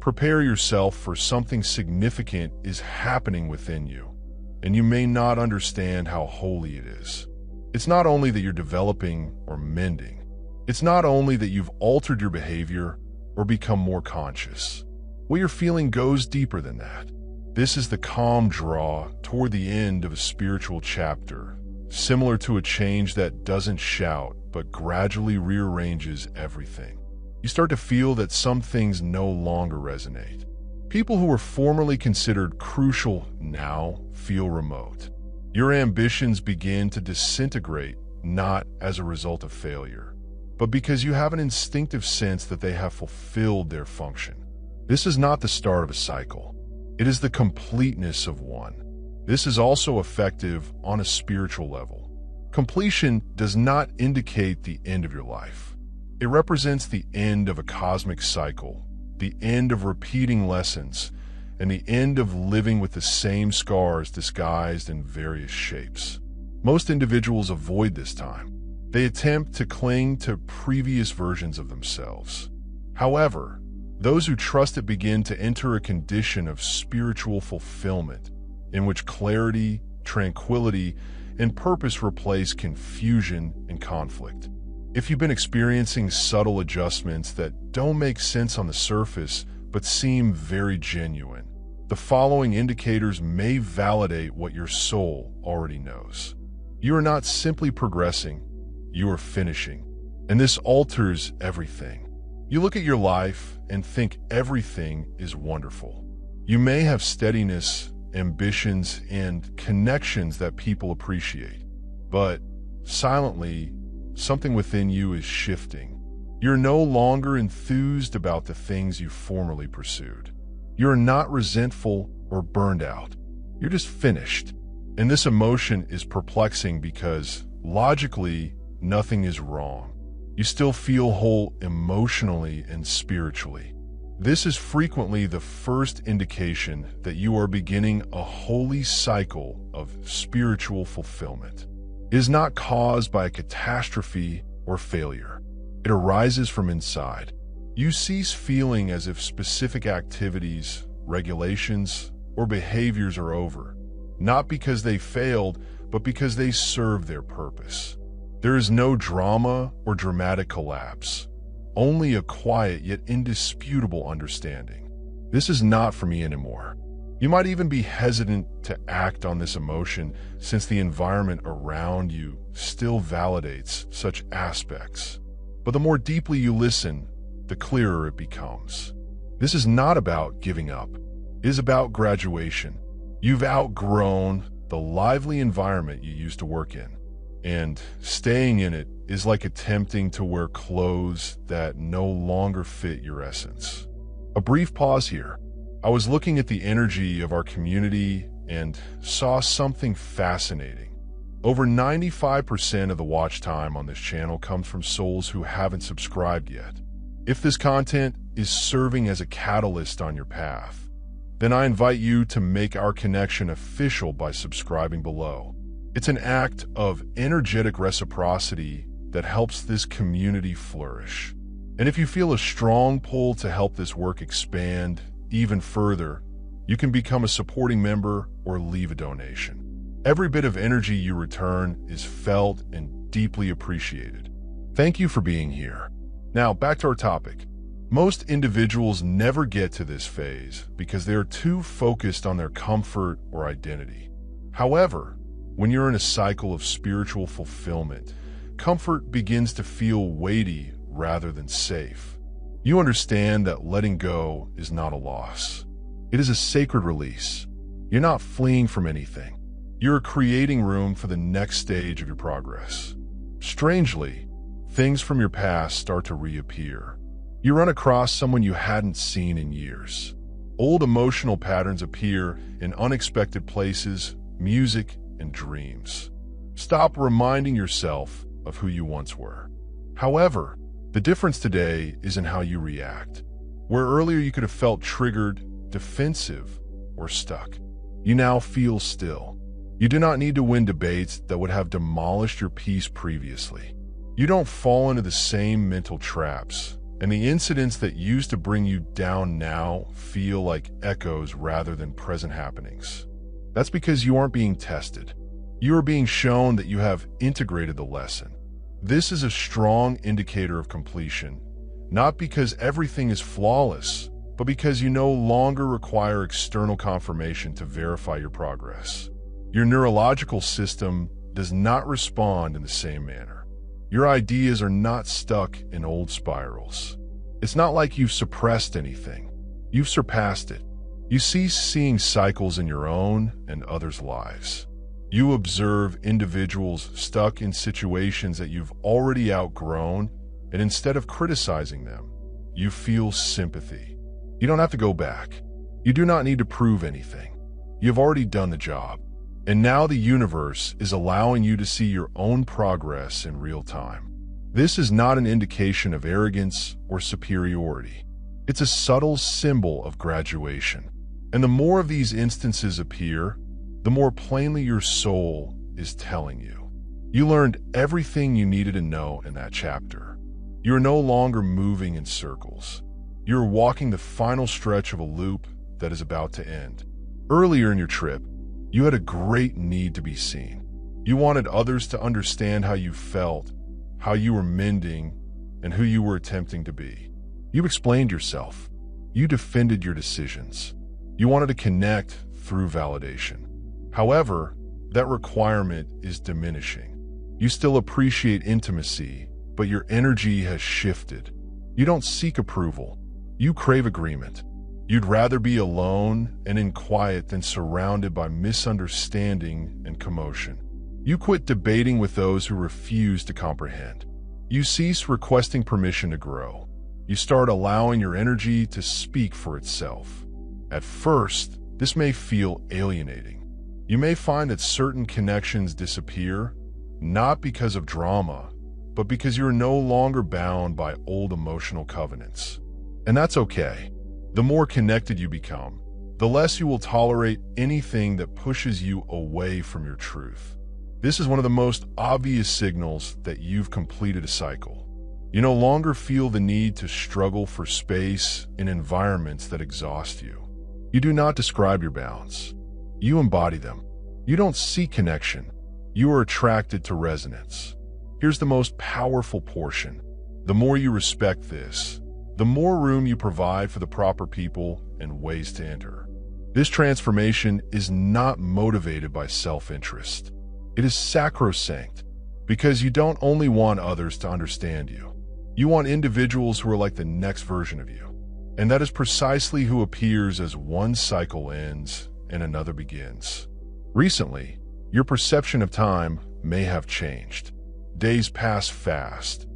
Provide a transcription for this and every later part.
Prepare yourself, for something significant is happening within you, and you may not understand how holy it is. It's not only that you're developing or mending. It's not only that you've altered your behavior or become more conscious. What you're feeling goes deeper than that. This is the calm draw toward the end of a spiritual chapter, similar to a change that doesn't shout but gradually rearranges everything. You start to feel that some things no longer resonate. People who were formerly considered crucial now feel remote. Your ambitions begin to disintegrate, not as a result of failure, but because you have an instinctive sense that they have fulfilled their function. This is not the start of a cycle. It is the completeness of one. This is also effective on a spiritual level. Completion does not indicate the end of your life. It represents the end of a cosmic cycle, the end of repeating lessons, and the end of living with the same scars disguised in various shapes. Most individuals avoid this time. They attempt to cling to previous versions of themselves. However, those who trust it begin to enter a condition of spiritual fulfillment, in which clarity, tranquility, and purpose replace confusion and conflict. If you've been experiencing subtle adjustments that don't make sense on the surface but seem very genuine, the following indicators may validate what your soul already knows. You are not simply progressing, you are finishing, and this alters everything. You look at your life and think everything is wonderful. You may have steadiness, ambitions, and connections that people appreciate, but silently, something within you is shifting. You're no longer enthused about the things you formerly pursued. You're not resentful or burned out. You're just finished. And this emotion is perplexing because, logically, nothing is wrong. You still feel whole emotionally and spiritually. This is frequently the first indication that you are beginning a holy cycle of spiritual fulfillment. It is not caused by a catastrophe or failure. It arises from inside. You cease feeling as if specific activities, regulations, or behaviors are over, not because they failed, but because they serve their purpose. There is no drama or dramatic collapse, only a quiet yet indisputable understanding. This is not for me anymore. You might even be hesitant to act on this emotion since the environment around you still validates such aspects. But the more deeply you listen, the clearer it becomes. This is not about giving up. It is about graduation. You've outgrown the lively environment you used to work in. And staying in it is like attempting to wear clothes that no longer fit your essence. A brief pause here. I was looking at the energy of our community and saw something fascinating. Over 95% of the watch time on this channel comes from souls who haven't subscribed yet. If this content is serving as a catalyst on your path, then I invite you to make our connection official by subscribing below. It's an act of energetic reciprocity that helps this community flourish. And if you feel a strong pull to help this work expand even further, you can become a supporting member or leave a donation. Every bit of energy you return is felt and deeply appreciated. Thank you for being here. Now, back to our topic. Most individuals never get to this phase because they are too focused on their comfort or identity. However, when you're in a cycle of spiritual fulfillment, comfort begins to feel weighty rather than safe. You understand that letting go is not a loss. It is a sacred release. You're not fleeing from anything. You're creating room for the next stage of your progress. Strangely, things from your past start to reappear. You run across someone you hadn't seen in years. Old emotional patterns appear in unexpected places, music, and dreams. Stop reminding yourself of who you once were. However, the difference today is in how you react. Where earlier you could have felt triggered, defensive, or stuck, you now feel still. You do not need to win debates that would have demolished your peace previously. You don't fall into the same mental traps, And the incidents that used to bring you down now feel like echoes rather than present happenings. That's because you aren't being tested. You are being shown that you have integrated the lesson. This is a strong indicator of completion, not because everything is flawless, but because you no longer require external confirmation to verify your progress. Your neurological system does not respond in the same manner. Your ideas are not stuck in old spirals. It's not like you've suppressed anything. You've surpassed it. You cease seeing cycles in your own and others' lives. You observe individuals stuck in situations that you've already outgrown, and instead of criticizing them, you feel sympathy. You don't have to go back. You do not need to prove anything. You've already done the job. And now the universe is allowing you to see your own progress in real time. This is not an indication of arrogance or superiority. It's a subtle symbol of graduation. And the more of these instances appear, the more plainly your soul is telling you. You learned everything you needed to know in that chapter. You are no longer moving in circles. You are walking the final stretch of a loop that is about to end. Earlier in your trip, you had a great need to be seen. You wanted others to understand how you felt, how you were mending, and who you were attempting to be. You explained yourself. You defended your decisions. You wanted to connect through validation. However, that requirement is diminishing. You still appreciate intimacy, but your energy has shifted. You don't seek approval. You crave agreement. You'd rather be alone and in quiet than surrounded by misunderstanding and commotion. You quit debating with those who refuse to comprehend. You cease requesting permission to grow. You start allowing your energy to speak for itself. At first, this may feel alienating. You may find that certain connections disappear, not because of drama, but because you're no longer bound by old emotional covenants. And that's okay. The more connected you become, the less you will tolerate anything that pushes you away from your truth. This is one of the most obvious signals that you've completed a cycle. You no longer feel the need to struggle for space in environments that exhaust you. You do not describe your bounds. You embody them. You don't seek connection. You are attracted to resonance. Here's the most powerful portion. The more you respect this, the more room you provide for the proper people and ways to enter. This transformation is not motivated by self-interest. It is sacrosanct because you don't only want others to understand you. You want individuals who are like the next version of you. And that is precisely who appears as one cycle ends and another begins. Recently, your perception of time may have changed. Days pass fast,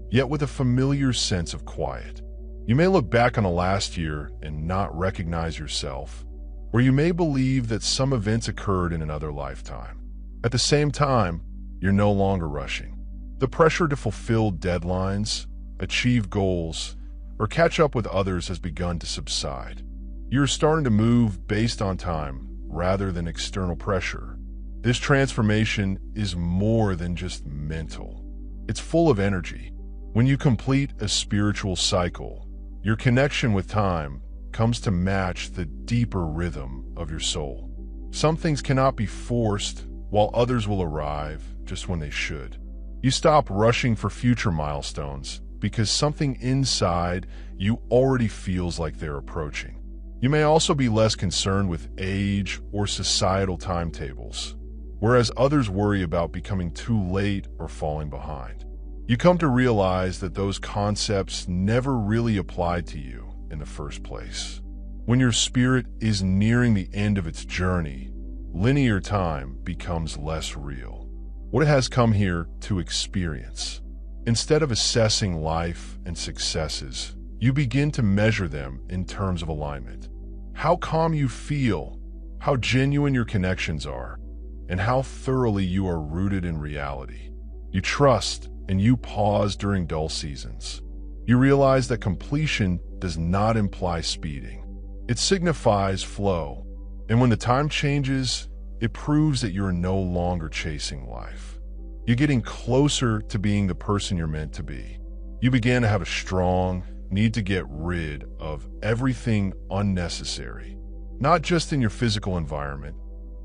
yet with a familiar sense of quiet. You may look back on the last year and not recognize yourself, or you may believe that some events occurred in another lifetime. At the same time, you're no longer rushing. The pressure to fulfill deadlines, achieve goals, or catch up with others has begun to subside. You're starting to move based on time rather than external pressure. This transformation is more than just mental. It's full of energy. When you complete a spiritual cycle, your connection with time comes to match the deeper rhythm of your soul. Some things cannot be forced, while others will arrive just when they should. You stop rushing for future milestones because something inside you already feels like they're approaching. You may also be less concerned with age or societal timetables, whereas others worry about becoming too late or falling behind. You come to realize that those concepts never really applied to you in the first place. When your spirit is nearing the end of its journey, linear time becomes less real. What it has come here to experience. Instead of assessing life and successes, you begin to measure them in terms of alignment. How calm you feel, how genuine your connections are, and how thoroughly you are rooted in reality. You trust and you pause during dull seasons. You realize that completion does not imply speeding. It signifies flow. And when the time changes, it proves that you're no longer chasing life. You're getting closer to being the person you're meant to be. You began to have a strong need to get rid of everything unnecessary, not just in your physical environment,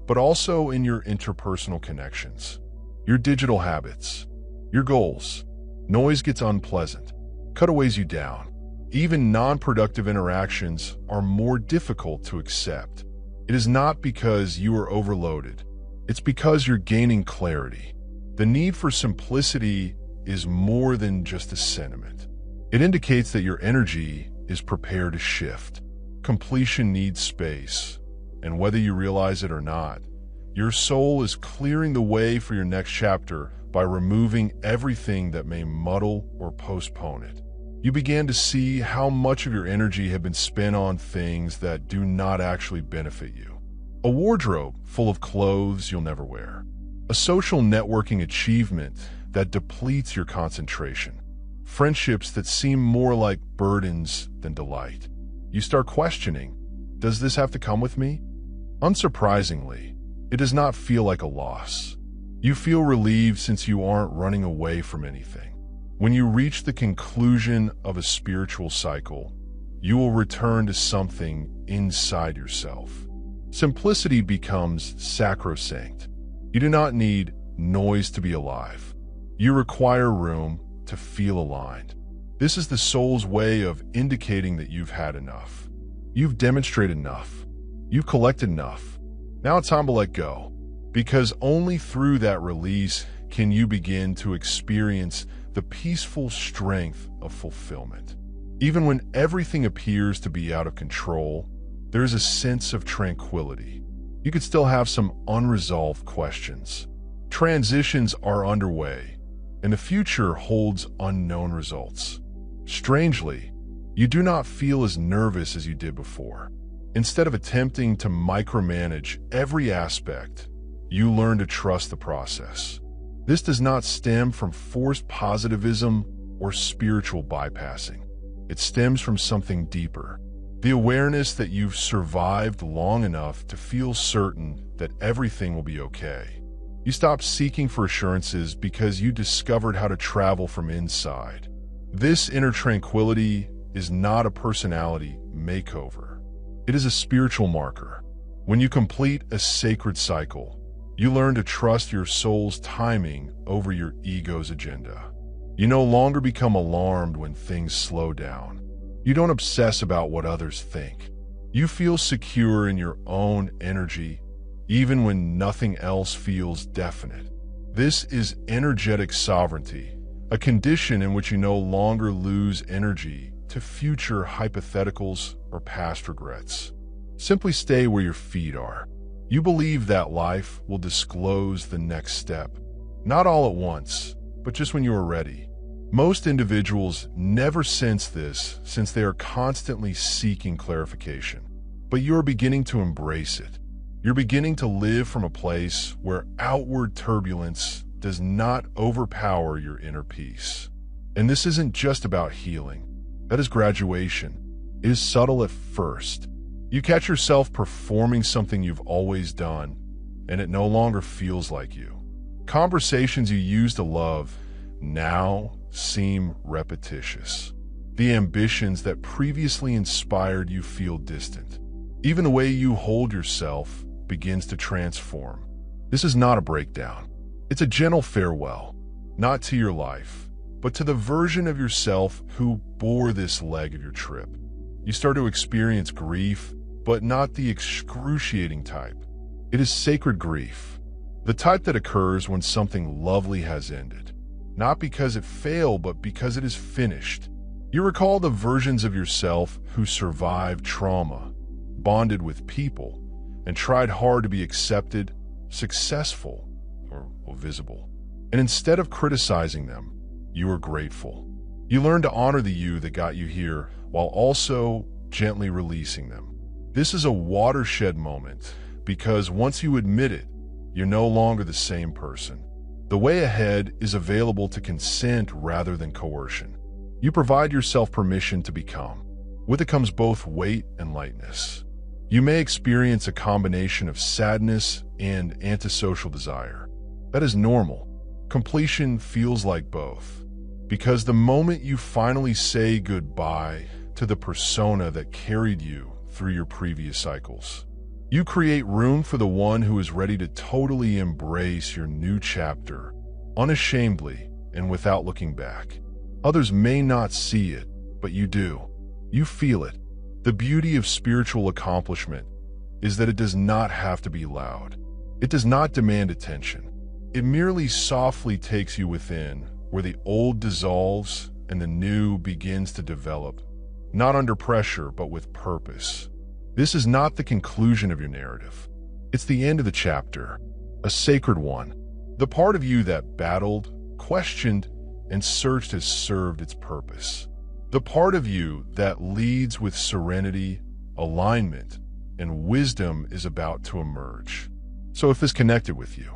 but also in your interpersonal connections, your digital habits, your goals. Noise gets unpleasant, weighs you down. Even non-productive interactions are more difficult to accept. It is not because you are overloaded. It's because you're gaining clarity. The need for simplicity is more than just a sentiment. It indicates that your energy is prepared to shift. Completion needs space, and whether you realize it or not, your soul is clearing the way for your next chapter by removing everything that may muddle or postpone it. You began to see how much of your energy had been spent on things that do not actually benefit you. A wardrobe full of clothes you'll never wear. A social networking achievement that depletes your concentration. Friendships that seem more like burdens than delight. You start questioning, does this have to come with me? Unsurprisingly, it does not feel like a loss. You feel relieved since you aren't running away from anything. When you reach the conclusion of a spiritual cycle, you will return to something inside yourself. Simplicity becomes sacrosanct. You do not need noise to be alive. You require room to feel aligned. This is the soul's way of indicating that you've had enough. You've demonstrated enough. You've collected enough. Now it's time to let go, because only through that release can you begin to experience the peaceful strength of fulfillment. Even when everything appears to be out of control, there is a sense of tranquility. You could still have some unresolved questions. Transitions are underway, and the future holds unknown results. Strangely, you do not feel as nervous as you did before. Instead of attempting to micromanage every aspect, you learn to trust the process. This does not stem from forced positivism or spiritual bypassing. It stems from something deeper. The awareness that you've survived long enough to feel certain that everything will be okay. You stop seeking for assurances because you discovered how to travel from inside. This inner tranquility is not a personality makeover. It is a spiritual marker. When you complete a sacred cycle, you learn to trust your soul's timing over your ego's agenda. You no longer become alarmed when things slow down. You don't obsess about what others think. You feel secure in your own energy, even when nothing else feels definite. This is energetic sovereignty, a condition in which you no longer lose energy to future hypotheticals or past regrets. Simply stay where your feet are. You believe that life will disclose the next step. Not all at once, but just when you are ready. Most individuals never sense this since they are constantly seeking clarification. But you are beginning to embrace it. You're beginning to live from a place where outward turbulence does not overpower your inner peace. And this isn't just about healing. That is graduation. It is subtle at first. You catch yourself performing something you've always done, and it no longer feels like you. Conversations you used to love now seem repetitious. The ambitions that previously inspired you feel distant. Even the way you hold yourself begins to transform. This is not a breakdown. It's a gentle farewell, not to your life, but to the version of yourself who bore this leg of your trip. You start to experience grief, but not the excruciating type. It is sacred grief, the type that occurs when something lovely has ended, not because it failed, but because it is finished. You recall the versions of yourself who survived trauma, bonded with people, and tried hard to be accepted, successful, or visible. And instead of criticizing them, you are grateful. You learn to honor the you that got you here while also gently releasing them. This is a watershed moment because once you admit it, you're no longer the same person. The way ahead is available to consent rather than coercion. You provide yourself permission to become. With it comes both weight and lightness. You may experience a combination of sadness and antisocial desire. That is normal. Completion feels like both. Because the moment you finally say goodbye to the persona that carried you through your previous cycles, you create room for the one who is ready to totally embrace your new chapter, unashamedly and without looking back. Others may not see it, but you do. You feel it. The beauty of spiritual accomplishment is that it does not have to be loud. It does not demand attention. It merely softly takes you within, where the old dissolves and the new begins to develop, not under pressure, but with purpose. This is not the conclusion of your narrative. It's the end of the chapter, a sacred one. The part of you that battled, questioned, and searched has served its purpose. The part of you that leads with serenity, alignment, and wisdom is about to emerge. So if this connected with you,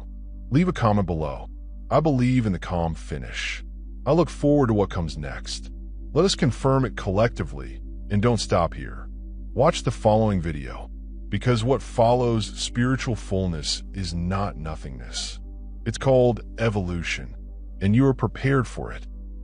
leave a comment below. I believe in the calm finish. I look forward to what comes next. Let us confirm it collectively, and don't stop here. Watch the following video, because what follows spiritual fullness is not nothingness. It's called evolution, and you are prepared for it.